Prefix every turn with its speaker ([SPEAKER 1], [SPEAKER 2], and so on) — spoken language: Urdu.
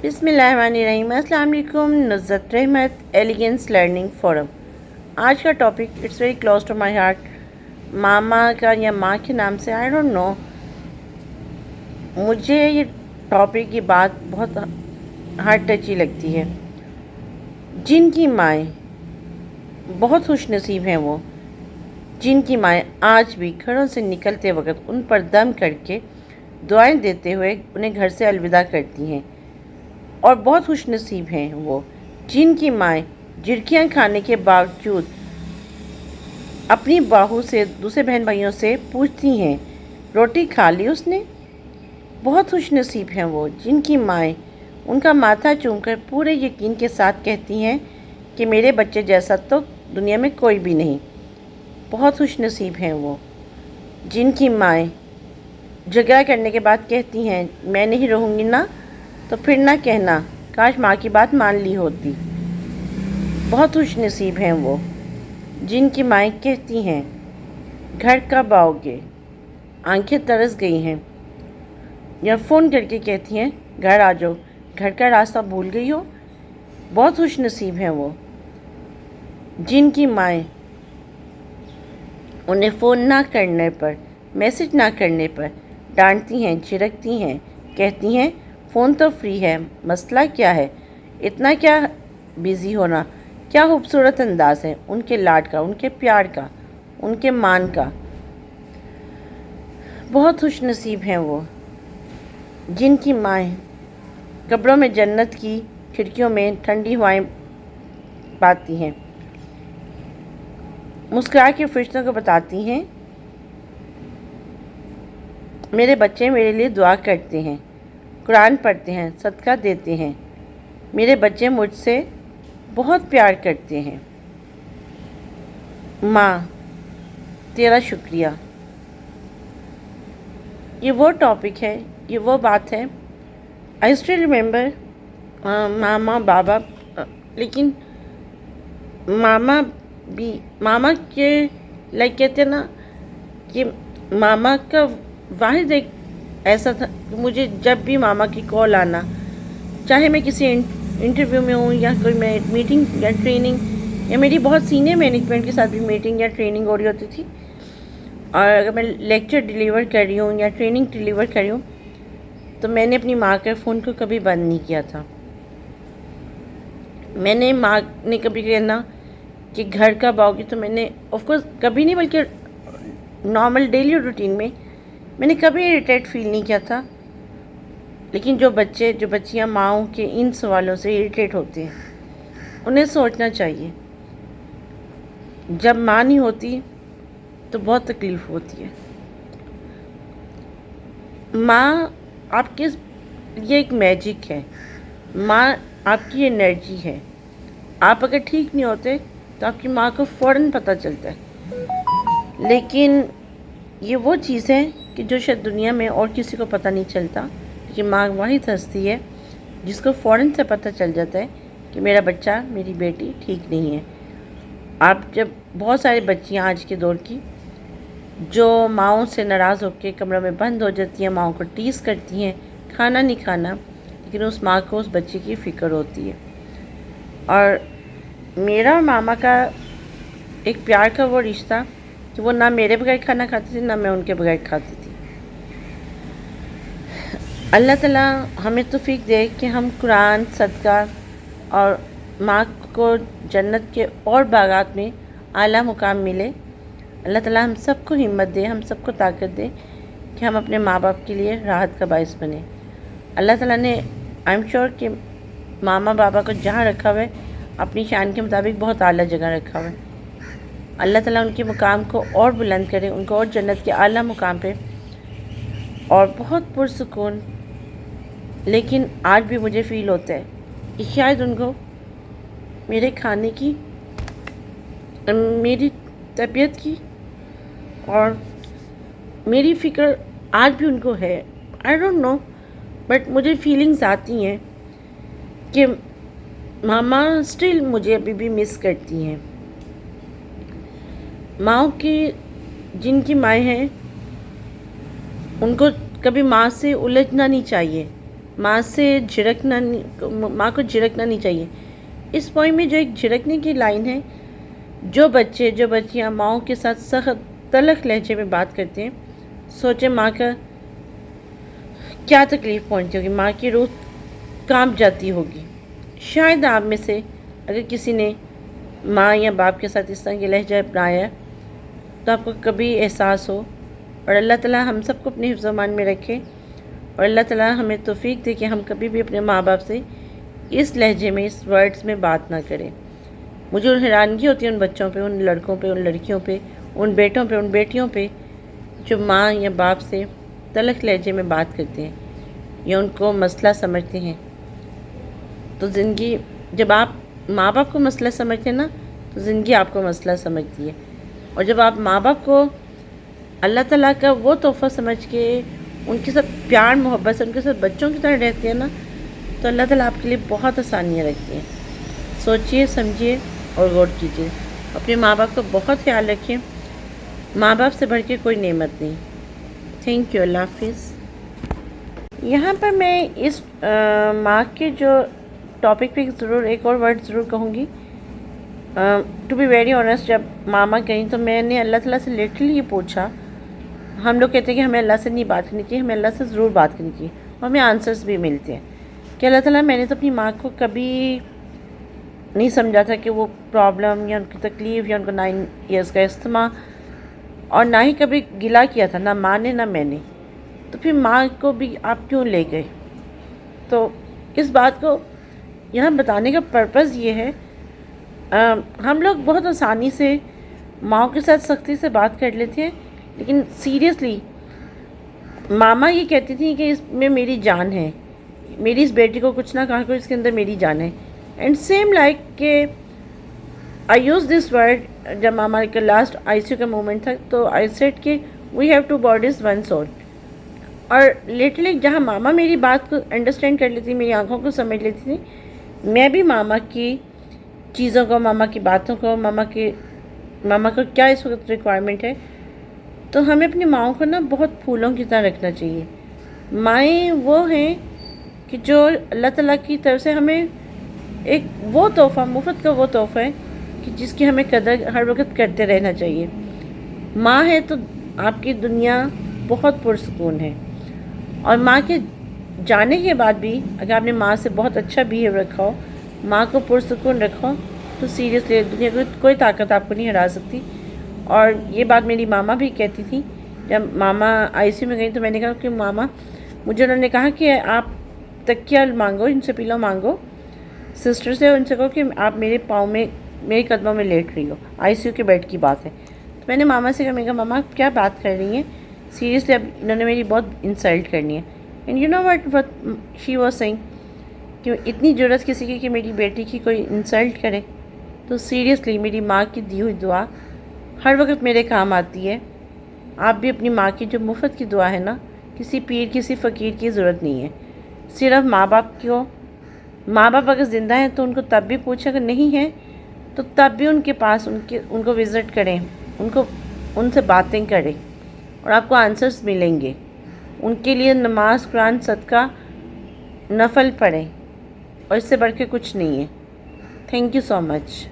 [SPEAKER 1] بسم اللہ الرحمن الرحیم۔ السلام علیکم۔ نزت رحمت ایلیگنس لرننگ فورم۔ آج کا topic it's very close to my heart, ماما کا یا ماں کے نام سے آئی ڈونٹ نو، مجھے یہ ٹاپک کی بات بہت ہارٹ ٹچی لگتی ہے۔ جن کی مائیں بہت خوش نصیب ہیں، وہ جن کی مائیں آج بھی گھروں سے نکلتے وقت ان پر دم کر کے دعائیں دیتے ہوئے انہیں گھر سے الوداع کرتی ہیں، اور بہت خوش نصیب ہیں وہ جن کی مائیں جھڑکیاں کھانے کے باوجود اپنی بہو سے، دوسرے بہن بھائیوں سے پوچھتی ہیں روٹی کھا لی اس نے۔ بہت خوش نصیب ہیں وہ جن کی مائیں ان کا ماتھا چوم کر پورے یقین کے ساتھ کہتی ہیں کہ میرے بچے جیسا تو دنیا میں کوئی بھی نہیں۔ بہت خوش نصیب ہیں وہ جن کی مائیں جھگڑا کرنے کے بعد کہتی ہیں میں نہیں رہوں گی نا، تو پھر نہ کہنا کاش ماں کی بات مان لی ہوتی۔ بہت خوش نصیب ہیں وہ جن کی مائیں کہتی ہیں گھر کب آؤ گے، آنکھیں ترس گئی ہیں، یا فون کر کے کہتی ہیں گھر آ جاؤ، گھر کا راستہ بھول گئی ہو۔ بہت خوش نصیب ہیں وہ جن کی مائیں انہیں فون نہ کرنے پر، میسج نہ کرنے پر ڈانٹتی ہیں، جھڑکتی ہیں، کہتی ہیں فون تو فری ہے، مسئلہ کیا ہے، اتنا کیا بیزی ہونا۔ کیا خوبصورت انداز ہے ان کے لاڈ کا، ان کے پیار کا، ان کے مان کا۔ بہت خوش نصیب ہیں وہ جن کی مائیں قبروں میں جنت کی کھڑکیوں میں ٹھنڈی ہوائیں پاتی ہیں، مسکرا کے فرشتوں کو بتاتی ہیں میرے بچے میرے لیے دعا کرتے ہیں، قرآن پڑھتے ہیں، صدقہ دیتے ہیں، میرے بچے مجھ سے بہت پیار کرتے ہیں۔ ماں تیرا شکریہ۔ یہ وہ ٹاپک ہے، یہ وہ بات ہے۔ آئی اسٹل ریمبر ماما بابا، لیکن ماما کے لائک کہتے ہیں نا کہ ماما کا واحد ایک ایسا تھا کہ مجھے جب بھی ماما کی کال آنا، چاہے میں کسی انٹرویو میں ہوں یا کوئی میں میٹنگ یا ٹریننگ، یا میری بہت سینئر مینجمنٹ کے ساتھ بھی میٹنگ یا ٹریننگ ہو رہی ہوتی تھی، اور اگر میں لیکچر ڈیلیور کر رہی ہوں یا ٹریننگ ڈیلیور کر رہی ہوں، تو میں نے اپنی ماں کے فون کو کبھی بند نہیں کیا تھا۔ میں نے ماں نے کبھی کہنا کہ گھر کب آؤ گی، تو میں نے آف کورس کبھی نہیں، بلکہ نارمل ڈیلی روٹین میں نے کبھی اریٹیٹ فیل نہیں کیا تھا۔ لیکن جو بچیاں ماؤں کے ان سوالوں سے اریٹیٹ ہوتے ہیں، انہیں سوچنا چاہیے جب ماں نہیں ہوتی تو بہت تکلیف ہوتی ہے۔ ماں آپ کے یہ ایک میجک ہے، ماں آپ کی انرجی ہے۔ آپ اگر ٹھیک نہیں ہوتے تو آپ کی ماں کو فوراً پتہ چلتا ہے، لیکن یہ وہ چیز ہے کہ جو شاید دنیا میں اور کسی کو پتہ نہیں چلتا، کہ ماں واحد ہستی ہے جس کو فوراً سے پتہ چل جاتا ہے کہ میرا بچہ، میری بیٹی ٹھیک نہیں ہے۔ آپ جب بہت سارے بچیاں آج کے دور کی جو ماؤں سے ناراض ہو کے کمروں میں بند ہو جاتی ہیں، ماؤں کو ٹیز کرتی ہیں، کھانا نہیں کھانا، لیکن اس ماں کو اس بچے کی فکر ہوتی ہے۔ اور میرا اور ماما کا ایک پیار کا وہ رشتہ کہ وہ نہ میرے بغیر کھانا کھاتی تھی، نہ میں ان کے بغیر کھاتی تھی۔ اللہ تعالیٰ ہمیں توفیق دے کہ ہم قرآن، صدقہ اور ماں کو جنت کے اور باغات میں اعلیٰ مقام ملے۔ اللہ تعالیٰ ہم سب کو ہمت دے، ہم سب کو طاقت دے کہ ہم اپنے ماں باپ کے لیے راحت کا باعث بنیں۔ اللہ تعالیٰ نے آئی ایم شیور کہ ماما بابا کو جہاں رکھا ہوا ہے، اپنی شان کے مطابق بہت اعلیٰ جگہ رکھا ہوا ہے۔ اللہ تعالیٰ ان کے مقام کو اور بلند کرے، ان کو اور جنت کے اعلیٰ مقام پہ، اور بہت پرسکون۔ لیکن آج بھی مجھے فیل ہوتا ہے کہ شاید ان کو میرے کھانے کی، میری طبیعت کی اور میری فکر آج بھی ان کو ہے۔ آئی ڈونٹ نو، بٹ مجھے فیلنگز آتی ہیں کہ ماما اسٹل مجھے ابھی بھی مس کرتی ہیں۔ ماؤں کی، جن کی مائیں ہیں، ان کو کبھی ماں سے الجھنا نہیں چاہیے۔ ماں سے ماں کو جھڑکنا نہیں چاہیے. اس پوائم میں جو ایک جھڑکنے کی لائن ہے، جو بچیاں ماؤں کے ساتھ سخت تلخ لہجے میں بات کرتے ہیں، سوچیں ماں کا کیا تکلیف پہنچتی ہوگی، ماں کی روح کانپ جاتی ہوگی. شاید آپ میں سے اگر کسی نے ماں یا باپ کے ساتھ اس طرح کی لہجہ اپنایا تو آپ کو کبھی احساس ہو. اور اللہ تعالیٰ ہم سب کو اپنے حفظ و امان میں رکھے، اور اللہ تعالیٰ ہمیں توفیق دے کہ ہم کبھی بھی اپنے ماں باپ سے اس لہجے میں، اس ورڈز میں بات نہ کریں. مجھے حیرانگی ہوتی ہے ان بچوں پہ، ان لڑکوں پہ، ان لڑکیوں پہ، ان بیٹوں پہ، ان بیٹیوں پہ جو ماں یا باپ سے تلخ لہجے میں بات کرتے ہیں یا ان کو مسئلہ سمجھتے ہیں. تو زندگی، جب آپ ماں باپ کو مسئلہ سمجھتے ہیں نا، تو زندگی آپ کو مسئلہ سمجھتی ہے. اور جب آپ ماں باپ کو اللہ تعالیٰ کا وہ تحفہ سمجھ کے ان کے ساتھ پیار محبت سے ان کے ساتھ بچوں کی طرح رہتے ہیں نا، تو اللہ تعالیٰ آپ کے لیے بہت آسانیاں رکھتی ہیں. سوچئے، سمجھیے اور غور کیجیے. اپنے ماں باپ کا بہت خیال رکھیں. ماں باپ سے بڑھ کے کوئی نعمت نہیں. Thank you. اللہ حافظ. یہاں پر میں اس ماں کے جو ٹاپک پہ ضرور ایک اور ورڈ ضرور کہوں گی. ٹو بی ویری آنیسٹ، جب ماما گئیں تو میں نے اللہ تعالیٰ سے لٹرلی یہ پوچھا. ہم لوگ کہتے ہیں کہ ہمیں اللہ سے نہیں بات کرنی چاہیے، ہمیں اللہ سے ضرور بات کرنی چاہیے، اور ہمیں آنسرس بھی ملتے ہیں کہ اللہ تعالیٰ، میں نے تو اپنی ماں کو کبھی نہیں سمجھا تھا کہ وہ پرابلم یا ان کی تکلیف یا ان کو 9 ایئرس کا استھما، اور نہ ہی کبھی گلا کیا تھا، نہ ماں نے نہ میں نے. تو پھر ماں کو بھی آپ کیوں لے گئے؟ تو اس بات کو یہاں بتانے کا پرپس یہ ہے، ہم لوگ بہت آسانی سے ماؤں کے ساتھ سختی سے بات کر لیتے ہیں، لیکن سیریسلی ماما یہ کہتی تھیں کہ اس میں میری جان ہے، میری اس بیٹی کو کچھ نہ کہا کو اس کے اندر میری جان ہے. اینڈ سیم لائک کہ آئی یوز دس ورڈ جب ماما کا لاسٹ ICU کا مومنٹ تھا، تو آئی سیڈ کہ وی ہیو 2 bodies 1 soul. اور لٹرلی جہاں ماما میری بات کو انڈرسٹینڈ کر لیتی، میری آنکھوں کو سمجھ لیتی تھی، میں بھی ماما کی چیزوں کو، ماما کی باتوں کو، ماما کو کیا اس وقت ریکوائرمنٹ ہے. تو ہمیں اپنی ماؤں کو نا بہت پھولوں کی طرح رکھنا چاہیے. مائیں وہ ہیں کہ جو اللہ تعالیٰ کی طرف سے ہمیں ایک وہ تحفہ، مفت کا وہ تحفہ ہے کہ جس کی ہمیں قدر ہر وقت کرتے رہنا چاہیے. ماں ہے تو آپ کی دنیا بہت پرسکون ہے. اور ماں کے جانے کے بعد بھی اگر آپ نے ماں سے بہت اچھا بیہیو رکھا ہو، ماں کو پرسکون رکھو، تو سیریسلی دنیا کو کوئی طاقت آپ کو نہیں ہرا سکتی. اور یہ بات میری ماما بھی کہتی تھی. جب ماما ICU میں گئی تو میں نے کہا کہ ماما، مجھے انہوں نے کہا کہ آپ تکیہ مانگو، ان سے پلو مانگو سسٹر سے، ان سے کہو کہ آپ میرے پاؤں میں، میرے قدموں میں لیٹ رہی ہو، ICU کے بیڈ کی بات ہے. تو میں نے ماما سے کہا، میں نے کہا ماما کیا بات کر رہی ہیں، سیریسلی اب انہوں نے میری بہت انسلٹ کرنی ہے. And you know what she was saying, کہ اتنی ضرورت کسی کی کہ میری بیٹی کی کوئی انسلٹ کرے. تو سیریسلی میری ماں کی دی ہوئی دعا ہر وقت میرے کام آتی ہے. آپ بھی اپنی ماں کی جو مفت کی دعا ہے نا، کسی پیر کسی فقیر کی ضرورت نہیں ہے، صرف ماں باپ کو. ماں باپ اگر زندہ ہیں تو ان کو تب بھی پوچھیں، اگر نہیں ہیں تو تب بھی ان کے پاس ان کو وزٹ کریں، ان سے باتیں کریں، اور آپ کو آنسرس ملیں گے. ان کے لیے نماز، قرآن، صدقہ، نفل پڑھیں، اور اس سے بڑھ کے کچھ نہیں ہے. Thank you so much.